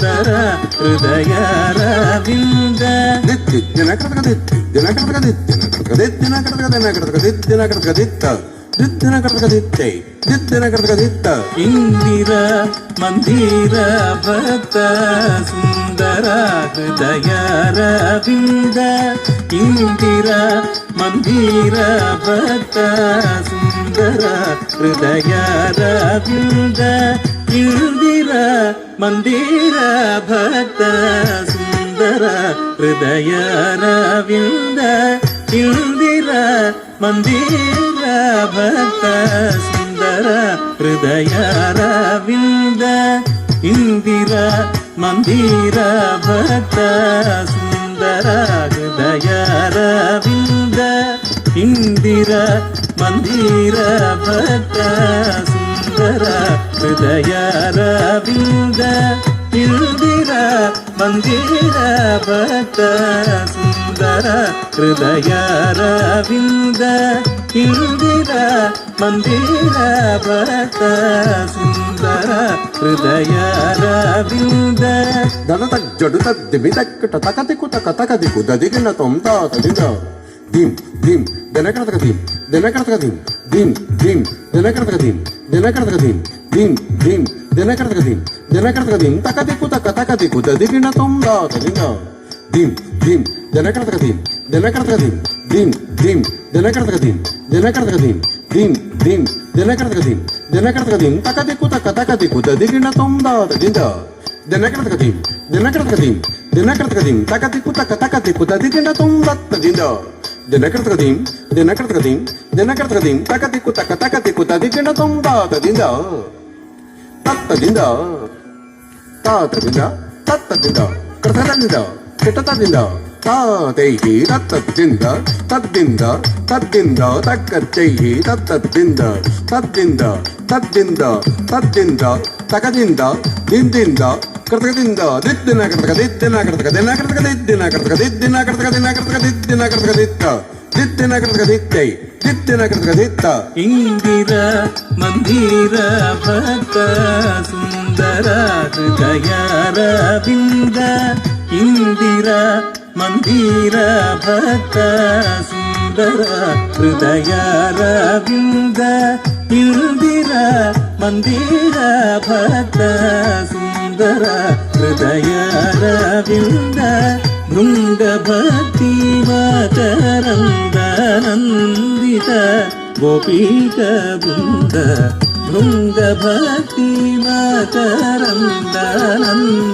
ಸುಂದರ ಹೃದಯರವಿಂದ ಇಂದಿರ ಮಂದಿರ ಭಕ್ತ ಸುಂದರ ಹೃದಯರವಿಂದ ಇಂದಿರ ಮಂದಿರ ಭಕ್ತ ಸುಂದರ ಹೃದಯರವಿಂದ ಇಂದಿರ ಮಂದಿರ ಭಕ್ತ ಸುಂದರ ಹೃದಯರವಿಂದ ಇಂದಿರ ಮಂದಿರ ಭಕ್ತ ಸುಂದರ ಹೃದಯರವಿಂದ ಇಂದಿರ ಮಂದಿರ ಭಕ್ತ ಸುಂದರ ಹೃದಯರವಿಂದ ಇಂದಿರ ಮಂದಿರ ಭಕ್ತ ಸುಂದರ ಹೃದಯರವಿಂದ ಇಂದಿರ ಮಂದಿರ ಭಕ್ತ ಸುಂದರ ಹೃದಯರವಿಂದ ಇಂದಿರ ಮಂದಿರ ಭಕ್ತ ಸುಂದರ ಹೃದಯರವಿಂದ ದನತ ಜಡು ತದ್ದಿಮಿ ತಕ್ಕಟ ತಕದಿಕು ತಕ ತಕದಿಕು ದದಿಗಿನ ತೊಂತ ತದಿದ dim dim denakrataka dim denakrataka dim dim dim denakrataka dim denakrataka dim dim dim denakrataka dim denakrataka dim takadiku takadiku dadigina tomda tadinga dim dim denakrataka dim denakrataka dim dim dim denakrataka dim denakrataka dim dim dim denakrataka dim denakrataka dim takadiku takadiku dadigina tomda tadinga denakrataka dim denakrataka dim denakrataka dim takadiku takadiku dadigina tomda tadinga denakrataka dim denakrataka dim denakrataka dim takadiku takadiku dadigina tomda tadinga tattadinga tattadinga tattadinga kratadinga ketadinga taateihi tattadinga taddinga taddinga takkateihi tattadinga taddinga taddinga taddinga takadinga dindinga kratadinga diddinakrataka diddinakrataka dinakrataka diddinakrataka diddinakrataka dinakrataka diddinakrataka ditta diddinakrataka dittei diddinakrataka ditta Indira ಮಂದಿರ ಭಕ್ತ ಸುಂದರ ಹೃದಯರವಿಂದ ಇಂದಿರ ಮಂದಿರ ಭಕ್ತ ಸುಂದರ ಹೃದಯರವಿಂದ ಇಂದಿರ ಮಂದಿರ ಭಕ್ತ ಸುಂದರ ಹೃದಯರವಿಂದ ಭೃಂಗ ಭಕ್ತಿ ಮಕರಂದ ನಂದಿತ ಗೋಪಿಕ ಬೃಂದ ಭೃಂಗ ಭಕ್ತಿ ಮಕರಂದ